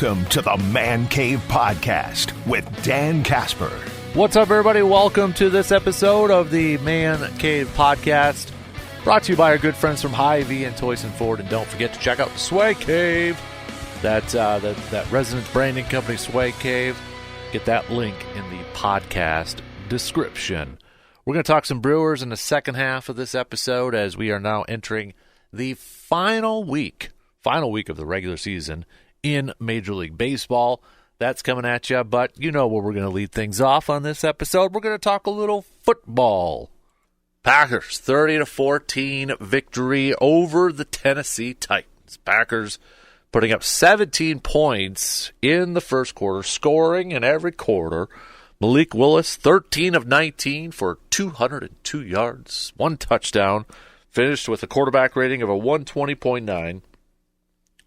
Welcome to the Man Cave Podcast with Dan Casper. What's up, everybody? Welcome to this episode of the Man Cave Podcast, brought to you by our good friends from Hy-Vee and Toyson Ford. And don't forget to check out the Sway Cave, that residence branding company, Sway Cave. Get that link in the podcast description. We're going to talk some Brewers in the second half of this episode, as we are now entering the final week of the regular season in Major League Baseball. That's coming at you, but you know where we're going to lead things off on this episode. We're going to talk a little football. Packers 30-14 victory over the Tennessee Titans. Packers putting up 17 points in the first quarter, scoring in every quarter. Malik Willis, 13 of 19 for 202 yards, one touchdown, finished with a quarterback rating of a 120.9.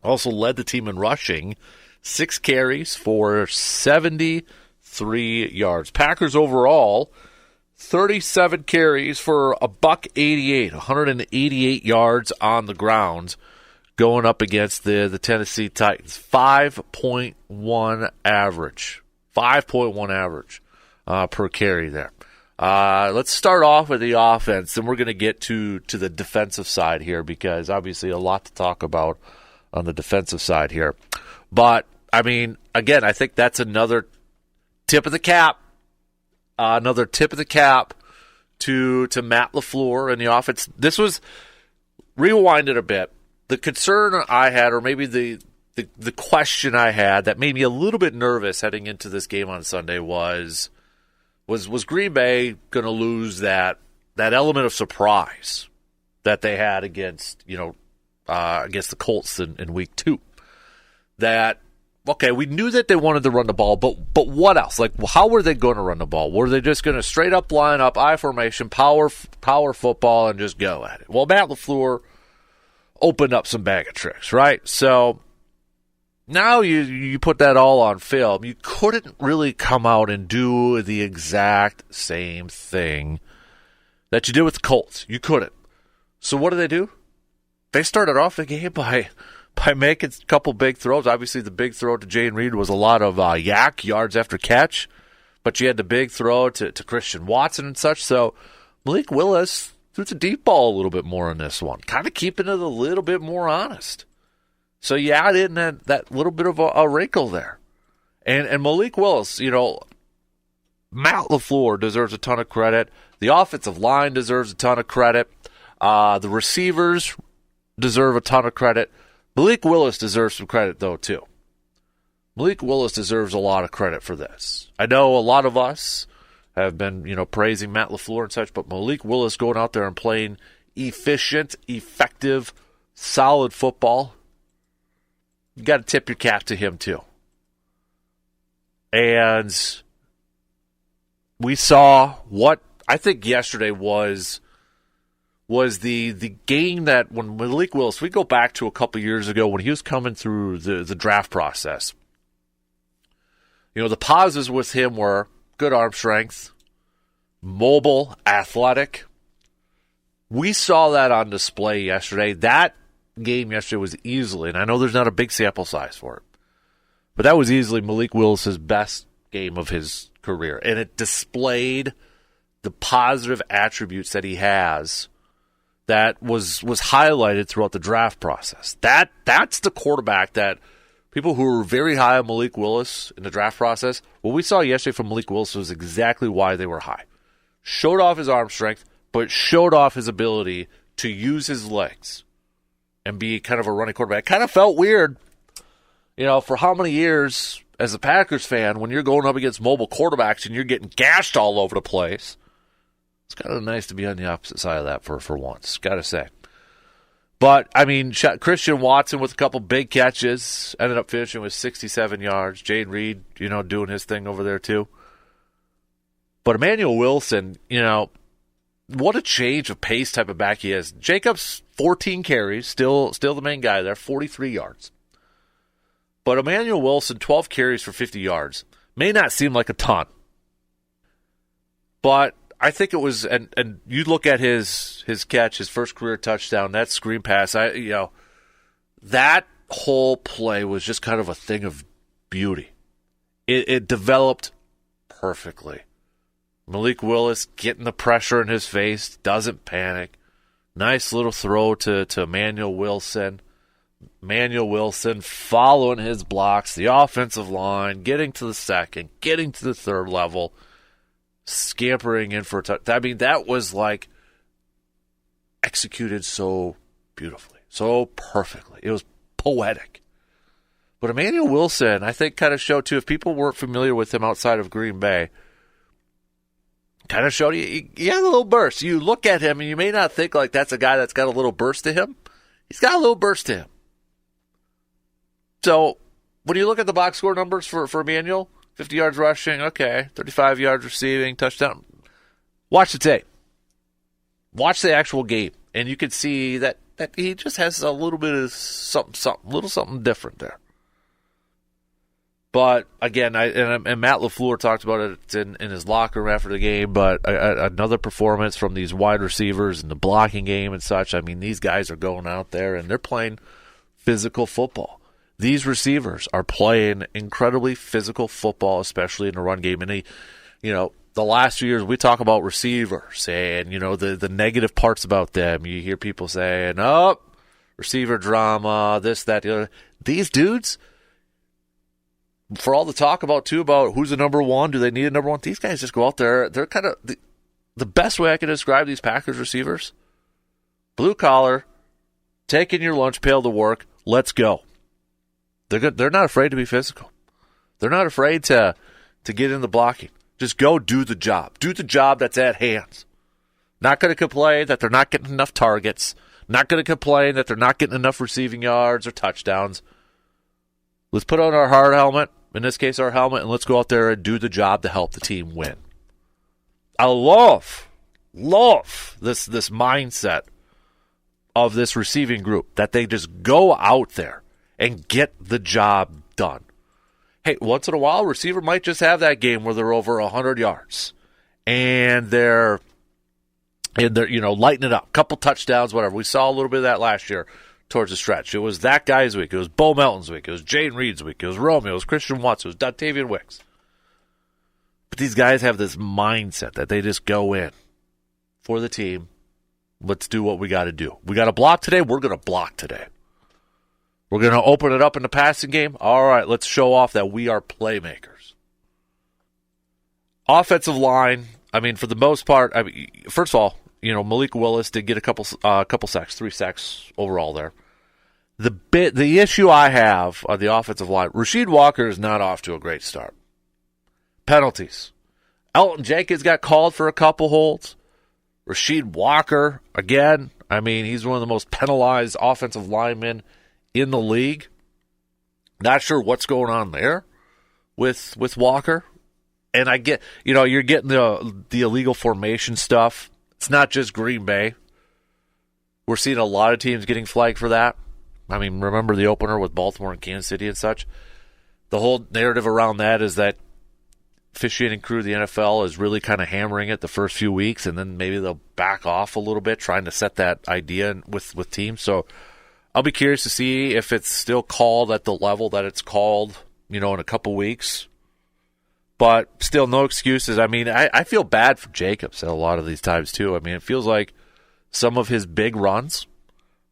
Also led the team in rushing, 6 carries for 73 yards. Packers overall, 37 carries for a $188, 188 yards on the ground, going up against the Tennessee Titans. 5.1 average. 5.1 average per carry there. Let's start off with the offense, and we're going to get to the defensive side here, because obviously a lot to talk about on the defensive side here. But, I mean, again, I think that's another tip of the cap. To Matt LaFleur and the offense. This was, rewind it a bit. The concern I had, or maybe the question I had that made me a little bit nervous heading into this game on Sunday was Green Bay going to lose that element of surprise that they had against the Colts in week 2? That, okay, we knew that they wanted to run the ball, but what else? Like, how were they going to run the ball? Were they just going to straight up line up, I formation, power football, and just go at it? Well, Matt LaFleur opened up some bag of tricks, right? So now you put that all on film. You couldn't really come out and do the exact same thing that you did with the Colts. You couldn't. So what do? They started off the game by making a couple big throws. Obviously, the big throw to Jane Reed was a lot of yards after catch, but you had the big throw to Christian Watson and such. So Malik Willis threw the deep ball a little bit more in this one, kind of keeping it a little bit more honest. So you add in that little bit of a wrinkle there. And Malik Willis, Matt LaFleur deserves a ton of credit. The offensive line deserves a ton of credit. The receivers deserve a ton of credit. Malik Willis deserves some credit, though, too. Malik Willis deserves a lot of credit for this. I know a lot of us have been, praising Matt LaFleur and such, but Malik Willis going out there and playing efficient, effective, solid football, you got to tip your cap to him, too. And we saw what I think yesterday was the game that when Malik Willis, we go back to a couple years ago when he was coming through the draft process. The positives with him were good arm strength, mobile, athletic. We saw that on display yesterday. That game yesterday was easily, and I know there's not a big sample size for it, but that was easily Malik Willis' best game of his career, and it displayed the positive attributes that he has that was highlighted throughout the draft process. That's the quarterback that people who were very high on Malik Willis in the draft process, what we saw yesterday from Malik Willis was exactly why they were high. Showed off his arm strength, but showed off his ability to use his legs and be kind of a running quarterback. It kind of felt weird, for how many years as a Packers fan, when you're going up against mobile quarterbacks and you're getting gashed all over the place. It's kind of nice to be on the opposite side of that for once, got to say. But, I mean, Christian Watson with a couple big catches, ended up finishing with 67 yards. Jane Reed, doing his thing over there too. But Emmanuel Wilson, what a change of pace type of back he is. Jacobs, 14 carries, still the main guy there, 43 yards. But Emmanuel Wilson, 12 carries for 50 yards. May not seem like a ton. But I think it was, and you look at his catch, his first career touchdown, that screen pass, that whole play was just kind of a thing of beauty. It developed perfectly. Malik Willis getting the pressure in his face, doesn't panic. Nice little throw to Emmanuel Wilson. Emmanuel Wilson following his blocks, the offensive line, getting to the second, getting to the third level, scampering in for a touch. I mean, that was like executed so beautifully, so perfectly. It was poetic. But Emmanuel Wilson, I think, kind of showed, too, if people weren't familiar with him outside of Green Bay, kind of showed he had a little burst. You look at him, and you may not think like that's a guy that's got a little burst to him. He's got a little burst to him. So when you look at the box score numbers for Emmanuel, 50 yards rushing, okay, 35 yards receiving, touchdown. Watch the tape. Watch the actual game, and you can see that he just has a little bit of something different there. But, again, and Matt LaFleur talked about it in his locker room after the game, but another performance from these wide receivers in the blocking game and such. I mean, these guys are going out there, and they're playing physical football. These receivers are playing incredibly physical football, especially in the run game. And, the last few years we talk about receivers and, the negative parts about them. You hear people saying, receiver drama, this, that, the other. These dudes, for all the talk about who's the number one, do they need a number one? These guys just go out there. They're kind of the best way I can describe these Packers receivers. Blue collar, taking your lunch pail to work. Let's go. They're not afraid to be physical. They're not afraid to get in the blocking. Just go do the job. Do the job that's at hand. Not going to complain that they're not getting enough targets. Not going to complain that they're not getting enough receiving yards or touchdowns. Let's put on our hard helmet, in this case our helmet, and let's go out there and do the job to help the team win. I love this mindset of this receiving group, that they just go out there and get the job done. Hey, once in a while, a receiver might just have that game where they're over 100 yards and they're lighting it up, couple touchdowns, whatever. We saw a little bit of that last year towards the stretch. It was that guy's week. It was Bo Melton's week. It was Jaden Reed's week. It was Romeo. It was Christian Watson. It was Dontavian Wicks. But these guys have this mindset that they just go in for the team. Let's do what we got to do. We got to block today. We're going to block today. We're going to open it up in the passing game. All right, let's show off that we are playmakers. Offensive line, I mean, for the most part, first of all, Malik Willis did get a couple sacks, 3 sacks overall there. The issue I have on the offensive line, Rasheed Walker is not off to a great start. Penalties. Elton Jenkins got called for a couple holds. Rasheed Walker, again, he's one of the most penalized offensive linemen in the league. Not sure what's going on there with Walker. And I get, you're getting the illegal formation stuff. It's not just Green Bay. We're seeing a lot of teams getting flagged for that. Remember the opener with Baltimore and Kansas City and such? The whole narrative around that is that officiating crew of the NFL is really kind of hammering it the first few weeks, and then maybe they'll back off a little bit, trying to set that idea with teams. So I'll be curious to see if it's still called at the level that it's called, in a couple weeks. But still, no excuses. I feel bad for Jacobs at a lot of these times, too. It feels like some of his big runs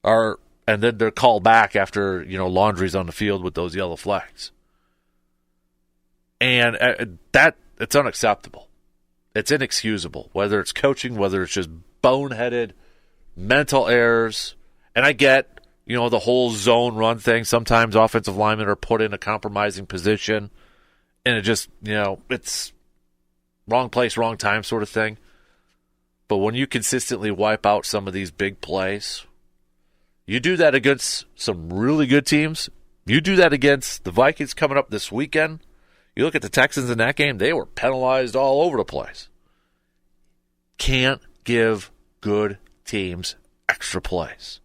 are, and then they're called back after, laundry's on the field with those yellow flags. And it's unacceptable. It's inexcusable, whether it's coaching, whether it's just boneheaded mental errors. And I get, the whole zone run thing. Sometimes offensive linemen are put in a compromising position, and it just, it's wrong place, wrong time sort of thing. But when you consistently wipe out some of these big plays, you do that against some really good teams. You do that against the Vikings coming up this weekend. You look at the Texans in that game, they were penalized all over the place. Can't give good teams extra plays,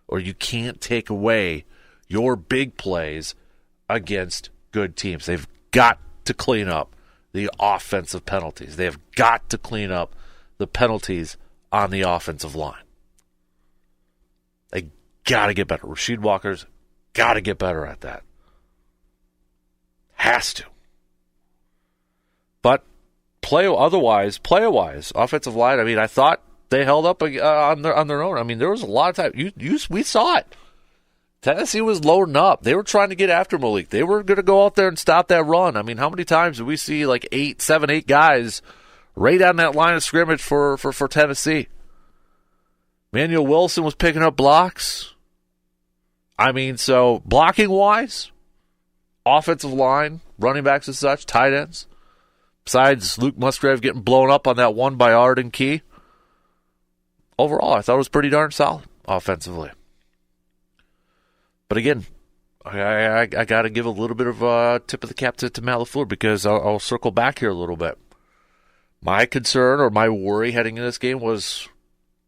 or you can't take away your big plays against good teams. They've got to clean up the offensive penalties. They have got to clean up the penalties on the offensive line. They got to get better. Rasheed Walker's got to get better at that. Has to. But player-wise, offensive line, I mean, I thought they held up on their own. I mean, there was a lot of time. We saw it. Tennessee was loading up. They were trying to get after Malik. They were going to go out there and stop that run. I mean, how many times did we see like 8 guys right on that line of scrimmage for Tennessee? Manuel Wilson was picking up blocks. I mean, so blocking-wise, offensive line, running backs and such, tight ends, besides Luke Musgrave getting blown up on that one by Arden Key, overall, I thought it was pretty darn solid offensively. But again, I got to give a little bit of a tip of the cap to Matt LaFleur, because I'll circle back here a little bit. My concern or my worry heading into this game was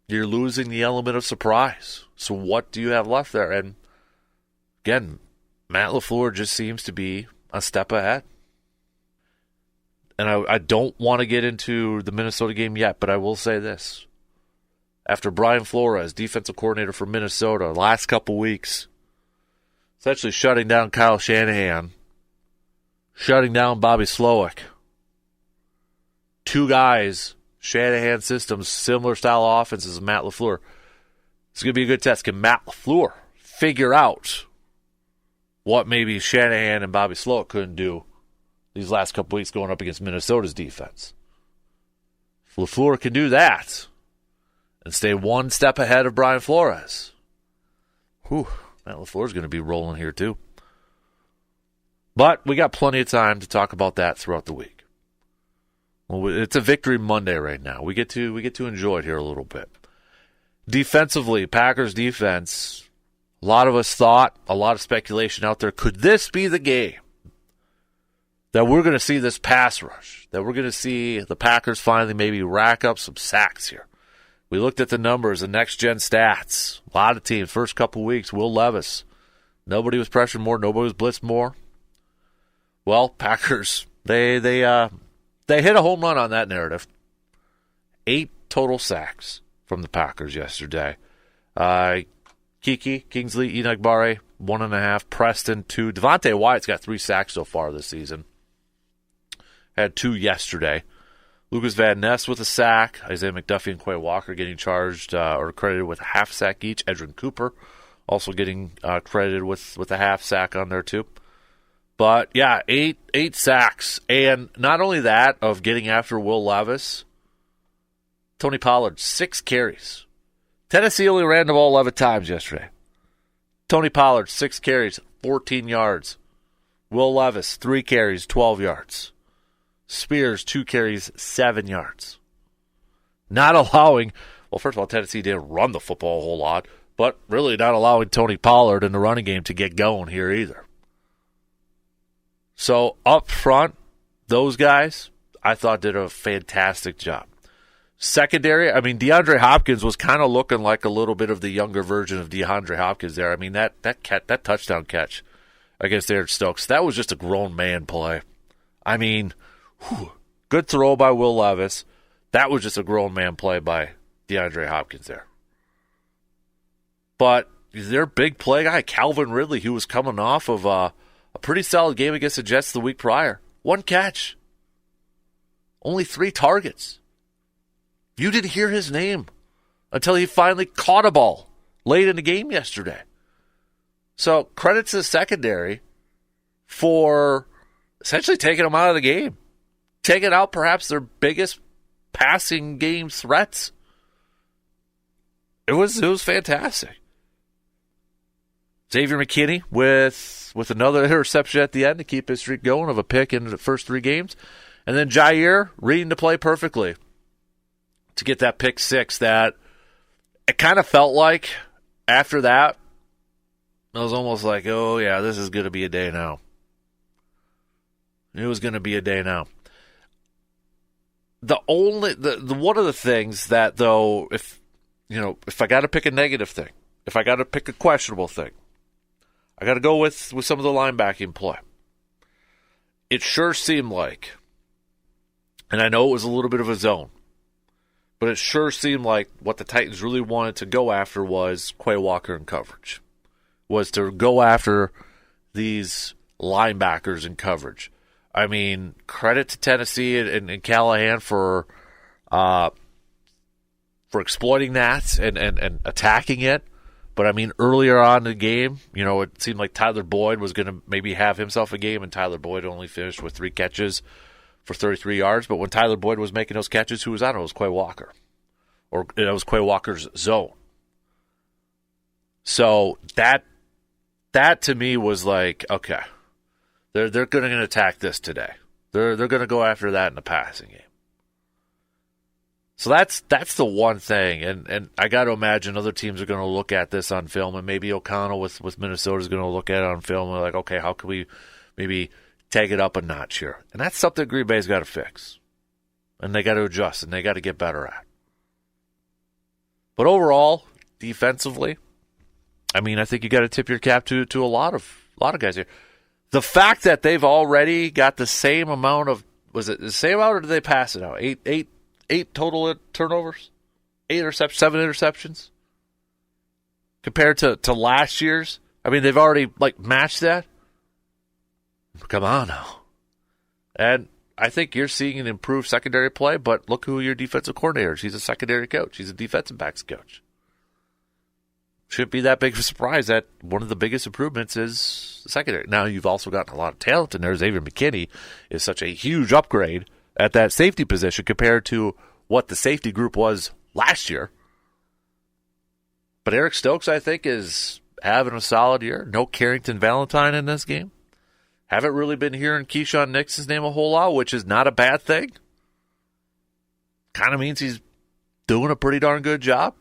you're losing the element of surprise. So what do you have left there? And again, Matt LaFleur just seems to be a step ahead. And I don't want to get into the Minnesota game yet, but I will say this. After Brian Flores, defensive coordinator for Minnesota, last couple weeks, essentially shutting down Kyle Shanahan, shutting down Bobby Slowick. 2 guys, Shanahan systems, similar style offenses as Matt LaFleur. It's going to be a good test. Can Matt LaFleur figure out what maybe Shanahan and Bobby Slowick couldn't do these last couple weeks going up against Minnesota's defense? If LaFleur can do that and stay one step ahead of Brian Flores, Matt LaFleur's going to be rolling here too. But we got plenty of time to talk about that throughout the week. Well, it's a victory Monday right now. We get to enjoy it here a little bit. Defensively, Packers defense, a lot of us thought, a lot of speculation out there, could this be the game that we're going to see this pass rush, that we're going to see the Packers finally maybe rack up some sacks here? We looked at the numbers, the next-gen stats. A lot of teams, first couple weeks, Will Levis. Nobody was pressured more. Nobody was blitzed more. Well, Packers, they hit a home run on that narrative. 8 total sacks from the Packers yesterday. Kingsley, Enagbare, 1.5. Preston, 2. Devontae Wyatt's got 3 sacks so far this season. Had 2 yesterday. Lucas Van Ness with a sack. Isaiah McDuffie and Quay Walker getting charged or credited with a half sack each. Edrin Cooper also getting credited with a half sack on there too. But yeah, eight sacks. And not only that, of getting after Will Levis, Tony Pollard, 6 carries. Tennessee only ran the ball 11 times yesterday. Tony Pollard, 6 carries, 14 yards. Will Levis, 3 carries, 12 yards. Spears, 2 carries, 7 yards. Not allowing, well, first of all, Tennessee didn't run the football a whole lot, but really not allowing Tony Pollard in the running game to get going here either. So up front, those guys, I thought did a fantastic job. Secondary, I mean, DeAndre Hopkins was kind of looking like a little bit of the younger version of DeAndre Hopkins there. I mean, that touchdown catch against Aaron Stokes, that was just a grown man play. I mean, good throw by Will Levis. That was just a grown man play by DeAndre Hopkins there. But their big play guy, Calvin Ridley, who was coming off of a pretty solid game against the Jets the week prior. 1 catch. Only 3 targets. You didn't hear his name until he finally caught a ball late in the game yesterday. So credit to the secondary for essentially taking him out of the game. Taking out perhaps their biggest passing game threats. It was fantastic. Xavier McKinney with another interception at the end to keep his streak going of a pick in the first 3 games. And then Jair reading the play perfectly to get that pick 6 that it kind of felt like after that, it was almost like, oh yeah, this is going to be a day now. It was going to be a day now. The one of the things that, though, if I got to pick a negative thing, if I got to pick a questionable thing, I got to go with some of the linebacking play. It sure seemed like, and I know it was a little bit of a zone, but it sure seemed like what the Titans really wanted to go after was Quay Walker in coverage, was to go after these linebackers in coverage. I mean, credit to Tennessee and Callahan for exploiting that and attacking it. But, I mean, earlier on in the game, it seemed like Tyler Boyd was going to maybe have himself a game, and Tyler Boyd only finished with 3 catches for 33 yards. But when Tyler Boyd was making those catches, who was on it? It was Quay Walker. Or it was Quay Walker's zone. So that to me was like, okay, they're going to attack this today. They're going to go after that in the passing game. So that's the one thing, and I got to imagine other teams are going to look at this on film, and maybe O'Connell with Minnesota is going to look at it on film and like, okay, how can we maybe take it up a notch here? And that's something Green Bay's got to fix, and they got to adjust, and they got to get better at. But overall, defensively, I mean, I think you got to tip your cap to a lot of guys here. The fact that they've already got the same amount of, was it the same amount, or did they pass it out? Eight total turnovers, 7 interceptions compared to last year's. I mean, they've already matched that. Come on now, and I think you're seeing an improved secondary play. But look who your defensive coordinator is. He's a secondary coach. He's a defensive backs coach. Shouldn't be that big of a surprise that one of the biggest improvements is the secondary. Now, you've also gotten a lot of talent in there. Xavier McKinney is such a huge upgrade at that safety position compared to what the safety group was last year. But Eric Stokes, I think, is having a solid year. No Carrington Valentine in this game. Haven't really been hearing Keyshawn Nixon's name a whole lot, which is not a bad thing. Kind of means he's doing a pretty darn good job.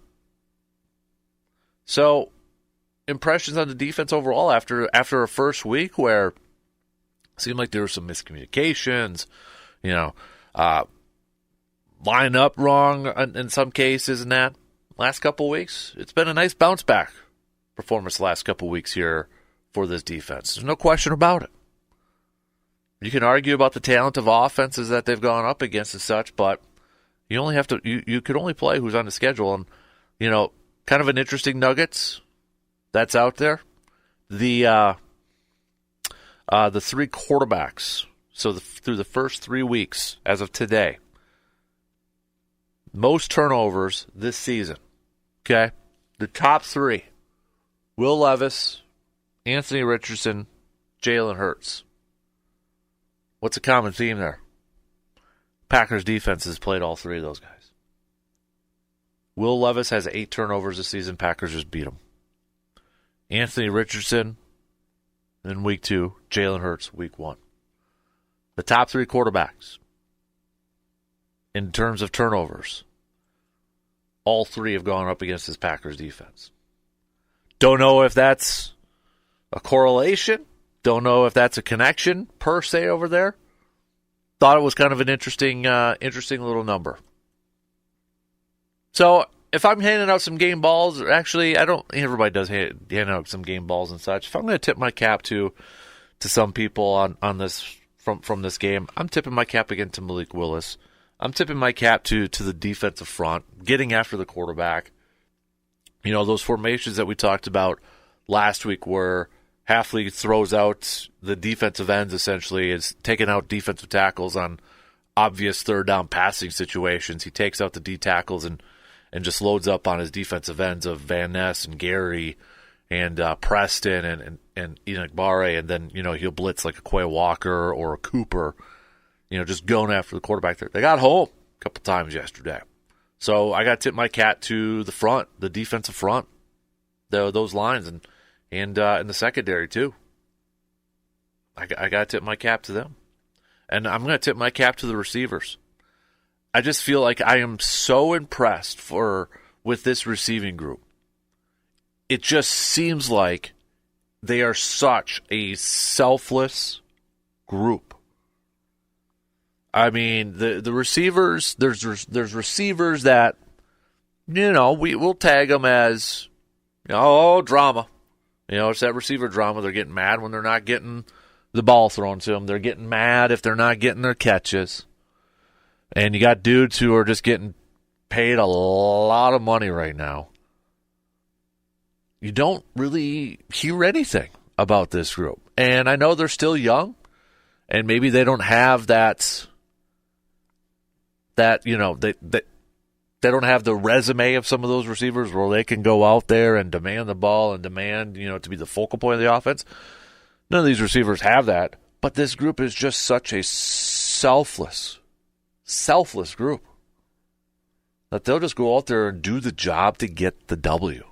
So, impressions on the defense overall after a first week where it seemed like there were some miscommunications, line up wrong in some cases and that. Last couple weeks, it's been a nice bounce back performance the last couple weeks here for this defense. There's no question about it. You can argue about the talent of offenses that they've gone up against and such, but you only have to you could only play who's on the schedule. And kind of an interesting nuggets that's out there. The 3 quarterbacks. So through the first 3 weeks as of today, most turnovers this season. Okay, the top 3: Will Levis, Anthony Richardson, Jalen Hurts. What's a common theme there? Packers defense has played all 3 of those guys. Will Levis has 8 turnovers this season. Packers just beat him. Anthony Richardson in week 2. Jalen Hurts week 1. The top 3 quarterbacks in terms of turnovers, all 3 have gone up against this Packers defense. Don't know if that's a correlation. Don't know if that's a connection per se over there. Thought it was kind of an interesting little number. So if I'm handing out some game balls, or actually everybody does hand out some game balls and such. If I'm going to tip my cap to some people on this from this game, I'm tipping my cap again to Malik Willis. I'm tipping my cap to the defensive front, getting after the quarterback. Those formations that we talked about last week where Halfley throws out the defensive ends, essentially, is taking out defensive tackles on obvious third down passing situations. He takes out the D tackles and just loads up on his defensive ends of Van Ness and Gary and Preston and Enoch Barre, and then he'll blitz like a Quay Walker or a Cooper, just going after the quarterback there. They got home a couple times yesterday. So I got to tip my cap to the front, the defensive front, those lines, and in the secondary too. I got to tip my cap to them. And I'm going to tip my cap to the receivers. I just feel like I am so impressed with this receiving group. It just seems like they are such a selfless group. I mean, the receivers, there's receivers that, we'll tag them as, drama. It's that receiver drama. They're getting mad when they're not getting the ball thrown to them. They're getting mad if they're not getting their catches. And you got dudes who are just getting paid a lot of money right now. You don't really hear anything about this group. And I know they're still young, and maybe they don't have that they don't have the resume of some of those receivers where they can go out there and demand the ball and demand, to be the focal point of the offense. None of these receivers have that, but this group is just such a selfless group that they'll just go out there and do the job to get the W.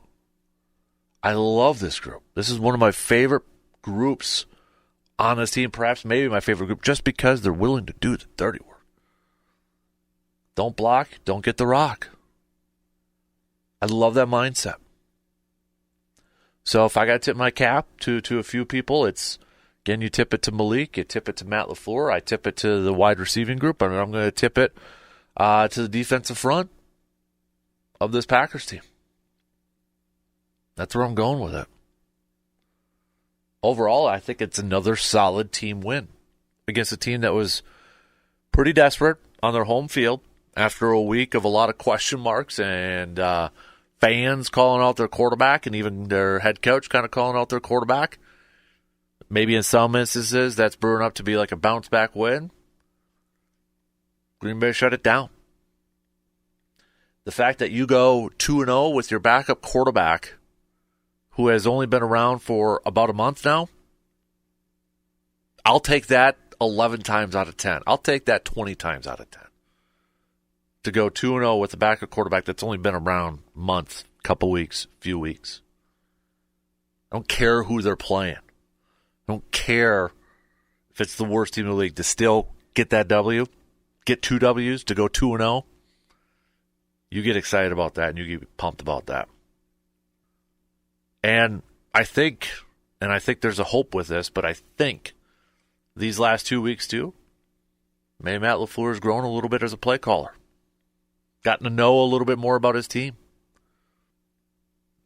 I love this group. This is one of my favorite groups on this team, perhaps maybe my favorite group, just because they're willing to do the dirty work. Don't block, don't get the rock. I love that mindset. So if I got to tip my cap to a few people, it's, again, you tip it to Malik, you tip it to Matt LaFleur, I tip it to the wide receiving group, and I'm going to tip it to the defensive front of this Packers team. That's where I'm going with it. Overall, I think it's another solid team win against a team that was pretty desperate on their home field after a week of a lot of question marks and fans calling out their quarterback and even their head coach kind of calling out their quarterback. Maybe in some instances that's brewing up to be like a bounce-back win. Green Bay shut it down. The fact that you go 2-0 with your backup quarterback who has only been around for about a month now, I'll take that 11 times out of 10. I'll take that 20 times out of 10. To go 2-0 with a backup quarterback that's only been around a month, couple weeks, few weeks. I don't care who they're playing. I don't care if it's the worst team in the league. To still get that W, get 2 Ws, to go 2-0, you get excited about that and you get pumped about that. And I think there's a hope with this, but I think these last 2 weeks too, maybe Matt LaFleur has grown a little bit as a play caller. Gotten to know a little bit more about his team.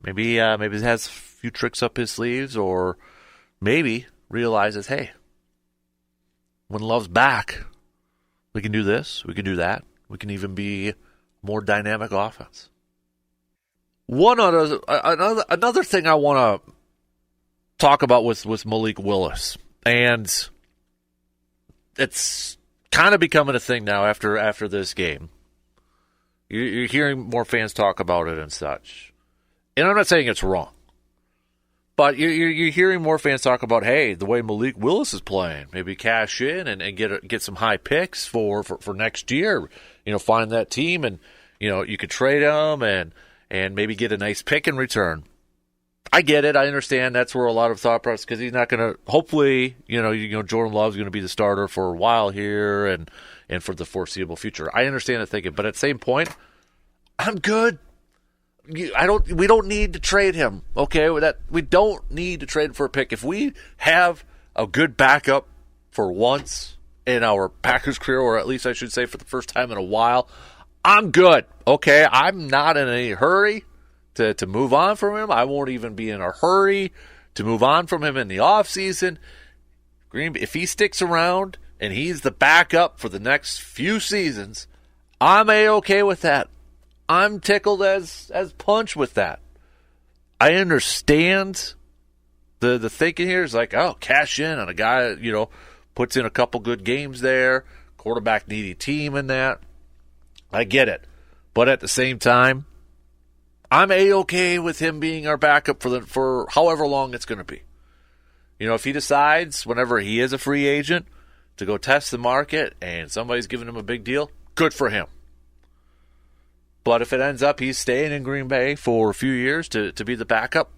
Maybe he has a few tricks up his sleeves, or maybe realizes, hey, when Love's back, we can do this, we can do that. We can even be more dynamic offense. Another thing I want to talk about with Malik Willis, and it's kind of becoming a thing now after this game. You're hearing more fans talk about it and such. And I'm not saying it's wrong. But you're hearing more fans talk about, hey, the way Malik Willis is playing, maybe cash in and get some high picks for next year. Find that team and, you could trade them and maybe get a nice pick in return. I get it. I understand that's where a lot of thought process, because he's not going to, hopefully, Jordan Love's going to be the starter for a while here and for the foreseeable future. I understand the thinking, but at the same point, I'm good. We don't need to trade him. Okay, we don't need to trade him for a pick. If we have a good backup for once in our Packers career, or at least I should say for the first time in a while, I'm good. Okay, I'm not in any hurry to move on from him. I won't even be in a hurry to move on from him in the offseason. Green Bay, if he sticks around and he's the backup for the next few seasons, I'm A-okay with that. I'm tickled as punch with that. I understand the thinking here is like, oh, cash in on a guy that, puts in a couple good games there, quarterback needy team in that. I get it. But at the same time, I'm A-okay with him being our backup for however long it's going to be. If he decides whenever he is a free agent to go test the market and somebody's giving him a big deal, good for him. But if it ends up he's staying in Green Bay for a few years to be the backup,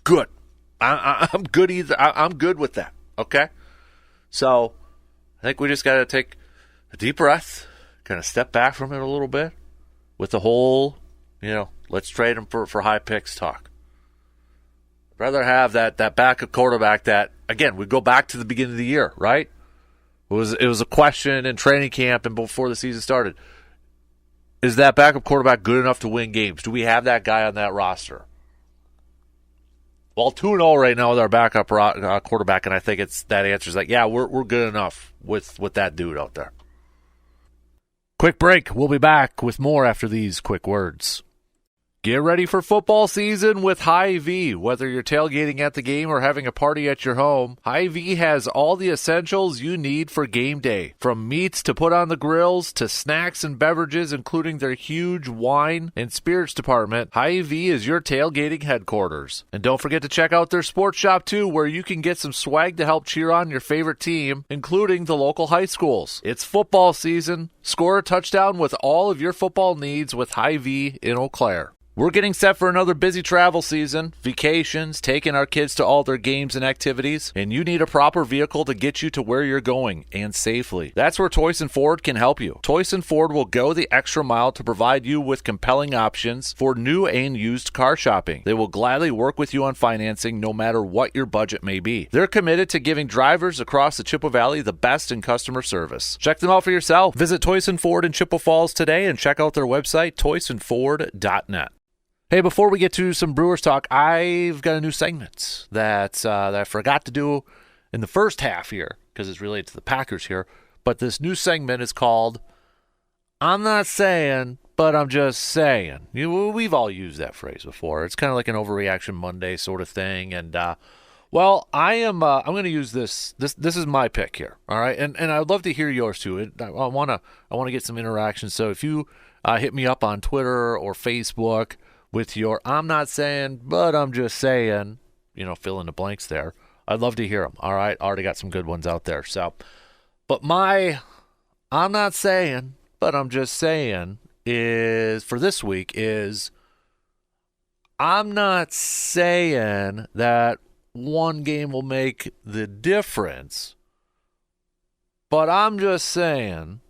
good. I'm good either. I'm good with that. Okay? So I think we just got to take a deep breath, kind of step back from it a little bit with the whole, let's trade him for high picks talk. I'd rather have that backup quarterback that, again, we go back to the beginning of the year, right? It was a question in training camp and before the season started. Is that backup quarterback good enough to win games? Do we have that guy on that roster? Well, 2-0 right now with our backup quarterback, and I think that answer is like, yeah, we're good enough with that dude out there. Quick break. We'll be back with more after these quick words. Get ready for football season with Hy-Vee. Whether you're tailgating at the game or having a party at your home, Hy-Vee has all the essentials you need for game day. From meats to put on the grills to snacks and beverages, including their huge wine and spirits department, Hy-Vee is your tailgating headquarters. And don't forget to check out their sports shop too, where you can get some swag to help cheer on your favorite team, including the local high schools. It's football season. Score a touchdown with all of your football needs with Hy-Vee in Eau Claire. We're getting set for another busy travel season, vacations, taking our kids to all their games and activities, and you need a proper vehicle to get you to where you're going, and safely. That's where Toyson Ford can help you. Toyson Ford will go the extra mile to provide you with compelling options for new and used car shopping. They will gladly work with you on financing no matter what your budget may be. They're committed to giving drivers across the Chippewa Valley the best in customer service. Check them out for yourself. Visit Toyson Ford in Chippewa Falls today and check out their website, toysonford.net. Hey, before we get to some Brewers talk, I've got a new segment that I forgot to do in the first half here because it's related to the Packers here. But this new segment is called I'm Not Saying, But I'm Just Saying. We've all used that phrase before. It's kind of like an overreaction Monday sort of thing. And, well, I'm going to use this. This is my pick here, all right? And I'd love to hear yours, too. I want to get some interaction. So if you hit me up on Twitter or Facebook with your I'm not saying, but I'm just saying, fill in the blanks there. I'd love to hear them, all right? Already got some good ones out there. So, but my I'm not saying, but I'm just saying is, for this week, is I'm not saying that one game will make the difference, but I'm just saying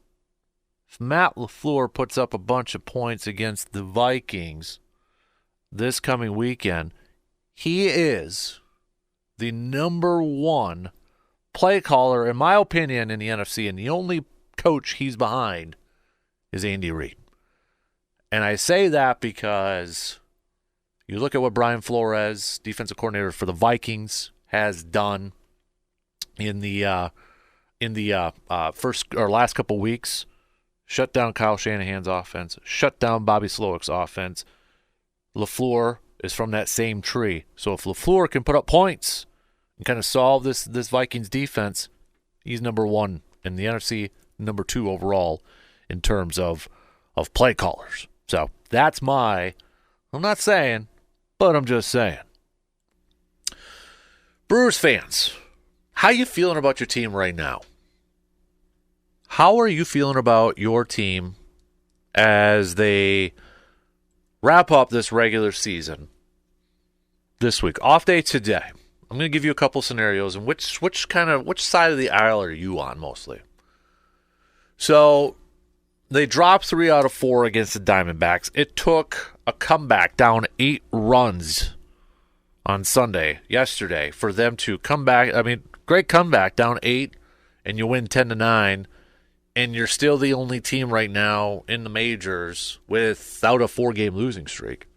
if Matt LaFleur puts up a bunch of points against the Vikings this coming weekend, he is the number one play caller, in my opinion, in the NFC, and the only coach he's behind is Andy Reid. And I say that because you look at what Brian Flores, defensive coordinator for the Vikings, has done in the first or last couple weeks. Shut down Kyle Shanahan's offense, shut down Bobby Slowick's offense. LaFleur is from that same tree. So if LaFleur can put up points and kind of solve this Vikings defense, he's number one in the NFC, number two overall in terms of play callers. So that's I'm not saying, but I'm just saying. Brewers fans, how you feeling about your team right now? How are you feeling about your team as they wrap up this regular season this week? Off day today. I'm going to give you a couple scenarios and which side of the aisle are you on mostly? So they dropped 3 out of 4 against the Diamondbacks. It took a comeback down 8 runs on yesterday, for them to come back. I mean, great comeback, down 8, and you win 10-9. And you're still the only team right now in the majors without a 4-game losing streak.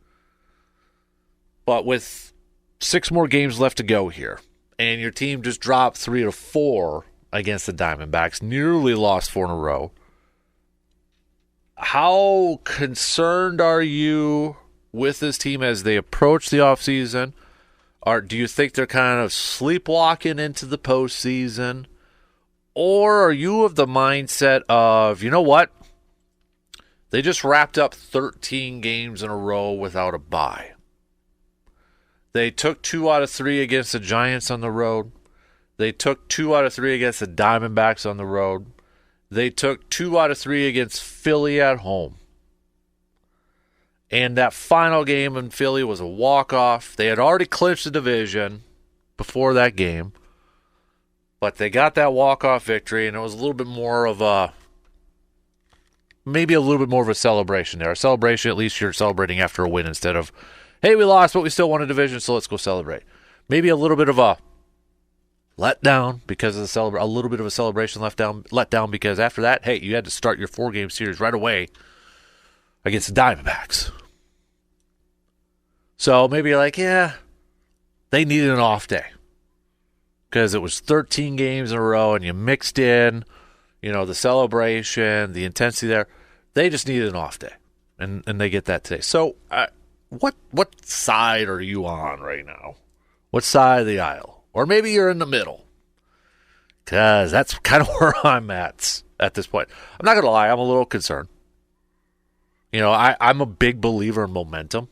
But with 6 more games left to go here, and your team just dropped 3 to 4 against the Diamondbacks, nearly lost 4 in a row, how concerned are you with this team as they approach the offseason? Do you think they're kind of sleepwalking into the postseason? Or are you of the mindset of, you know what? They just wrapped up 13 games in a row without a bye. They took 2 out of 3 against the Giants on the road. They took 2 out of 3 against the Diamondbacks on the road. They took 2 out of 3 against Philly at home. And that final game in Philly was a walk-off. They had already clinched the division before that game. But they got that walk-off victory, and it was a little bit more of a celebration there. A celebration, at least you're celebrating after a win instead of, hey, we lost, but we still won a division, so let's go celebrate. Maybe a little bit of a letdown because of a little bit of a celebration letdown because after that, hey, you had to start your 4-game series right away against the Diamondbacks. So maybe you're like, yeah, they needed an off day. Because it was 13 games in a row and you mixed in, the celebration, the intensity there. They just needed an off day. And they get that today. So what side are you on right now? What side of the aisle? Or maybe you're in the middle. Because that's kind of where I'm at this point. I'm not going to lie, I'm a little concerned. I'm a big believer in momentum.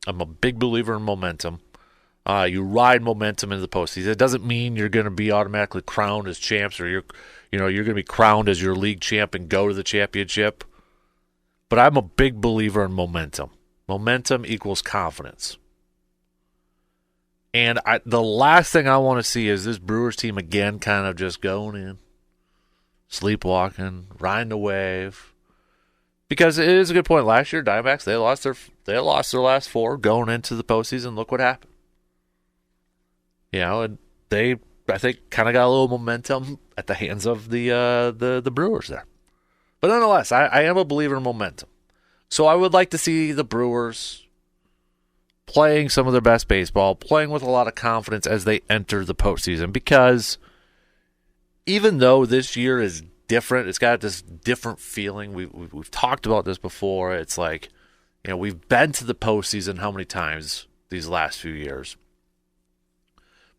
You ride momentum into the postseason. It doesn't mean you're going to be automatically crowned as champs, or you're going to be crowned as your league champ and go to the championship. But I'm a big believer in momentum. Momentum equals confidence. And the last thing I want to see is this Brewers team again kind of just going in, sleepwalking, riding the wave. Because it is a good point. Last year, Diamondbacks, they lost their last 4 going into the postseason. Look what happened. And they, I think, kind of got a little momentum at the hands of the Brewers there. But nonetheless, I am a believer in momentum. So I would like to see the Brewers playing some of their best baseball, playing with a lot of confidence as they enter the postseason. Because even though this year is different, it's got this different feeling. We've talked about this before. It's like, we've been to the postseason how many times these last few years?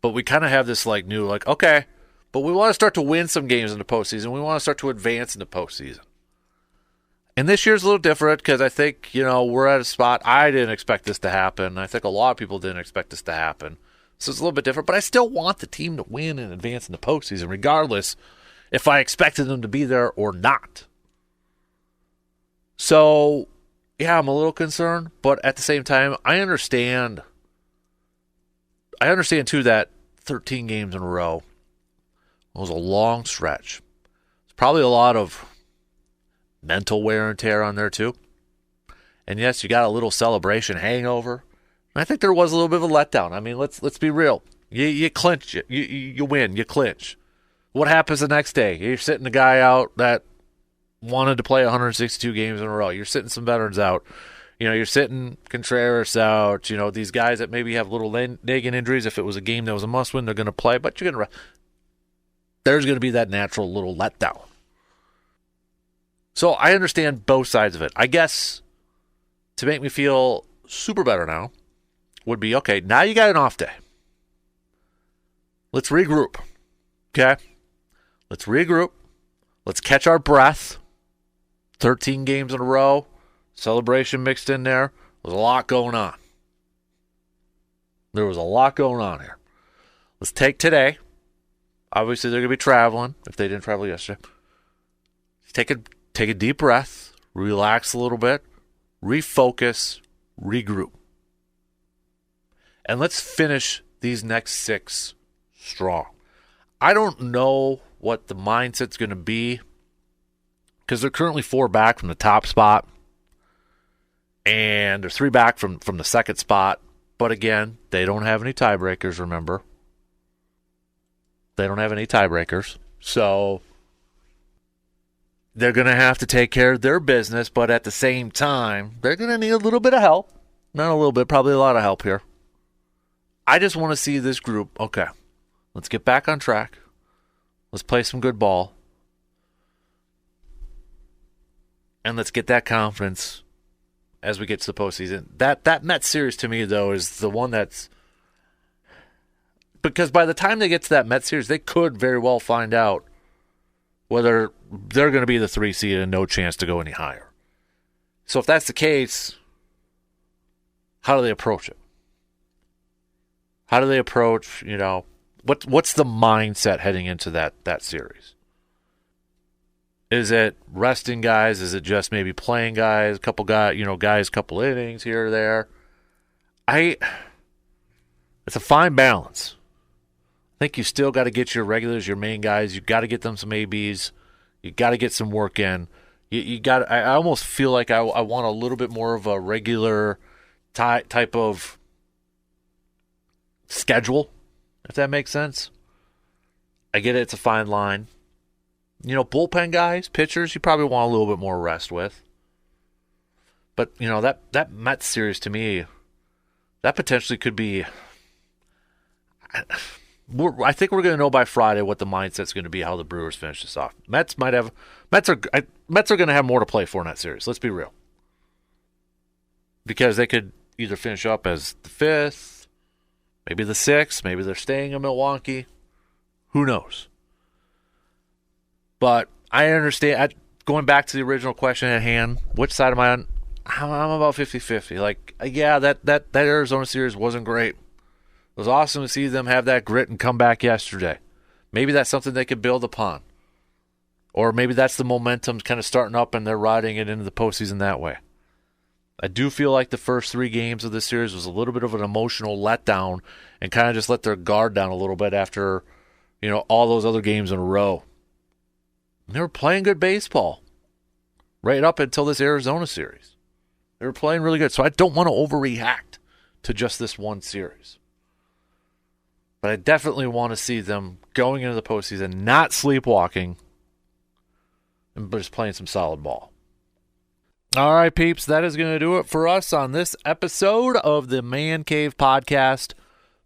But we kind of have this okay, but we want to start to win some games in the postseason. We want to start to advance in the postseason. And this year's a little different because I think, we're at a spot. I didn't expect this to happen. I think a lot of people didn't expect this to happen. So it's a little bit different. But I still want the team to win and advance in the postseason, regardless if I expected them to be there or not. So, yeah, I'm a little concerned. But at the same time, I understand, too, that 13 games in a row was a long stretch. It's probably a lot of mental wear and tear on there too. And yes, you got a little celebration hangover. And I think there was a little bit of a letdown. I mean, let's be real. You clinch it. You win. You clinch. What happens the next day? You're sitting the guy out that wanted to play 162 games in a row. You're sitting some veterans out. You're sitting Contreras out. These guys that maybe have little nagging injuries. If it was a game that was a must-win, they're going to play. But there's going to be that natural little letdown. So I understand both sides of it. I guess to make me feel super better now would be, okay, now you got an off day. Let's regroup. Okay? Let's regroup. Let's catch our breath. 13 games in a row. Celebration mixed in there. There's a lot going on. There was a lot going on here. Let's take today. Obviously, they're going to be traveling if they didn't travel yesterday. Take a deep breath, relax a little bit, refocus, regroup. And let's finish these next 6 strong. I don't know what the mindset's going to be because they're currently 4 back from the top spot and they're 3 back from the second spot. But again, they don't have any tiebreakers, remember. They don't have any tiebreakers. So they're going to have to take care of their business, but at the same time, they're going to need a little bit of help. Not a little bit, probably a lot of help here. I just want to see this group, okay, let's get back on track. Let's play some good ball. And let's get that confidence as we get to the postseason. That Mets series to me, though, is the one that's... Because by the time they get to that Mets series, they could very well find out whether they're going to be the 3 seed and no chance to go any higher. So if that's the case, how do they approach it? How do they approach, what's the mindset heading into that series? Is it resting guys? Is it just maybe playing guys, a couple guys, couple innings here or there? It's a fine balance. I think you still got to get your regulars, your main guys. You got to get them some ABs. You got to get some work in. You got. I almost feel like I want a little bit more of a regular type of schedule, if that makes sense. I get it. It's a fine line. Bullpen guys, pitchers, you probably want a little bit more rest with. But, that Mets series to me, that potentially could be... I think we're going to know by Friday what the mindset's going to be, how the Brewers finish this off. Mets are going to have more to play for in that series. Let's be real, because they could either finish up as the 5th, maybe the 6th, maybe they're staying in Milwaukee. Who knows? But I understand. Going back to the original question at hand, which side am I on? I'm about 50-50. Like, yeah, that Arizona series wasn't great. It was awesome to see them have that grit and come back yesterday. Maybe that's something they could build upon. Or maybe that's the momentum kind of starting up and they're riding it into the postseason that way. I do feel like the first 3 games of this series was a little bit of an emotional letdown and kind of just let their guard down a little bit after, all those other games in a row. And they were playing good baseball right up until this Arizona series. They were playing really good. So I don't want to overreact to just this one series. But I definitely want to see them going into the postseason, not sleepwalking, and just playing some solid ball. All right, peeps, that is going to do it for us on this episode of the Man Cave Podcast,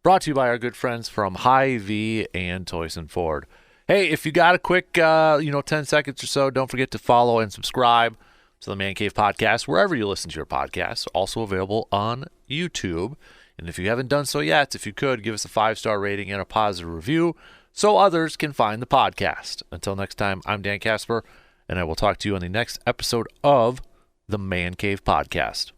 brought to you by our good friends from Hy-Vee and Toyson Ford. Hey, if you got a quick, 10 seconds or so, don't forget to follow and subscribe to the Man Cave Podcast, wherever you listen to your podcasts. Also available on YouTube. And if you haven't done so yet, if you could, give us a 5-star rating and a positive review so others can find the podcast. Until next time, I'm Dan Casper, and I will talk to you on the next episode of the Man Cave Podcast.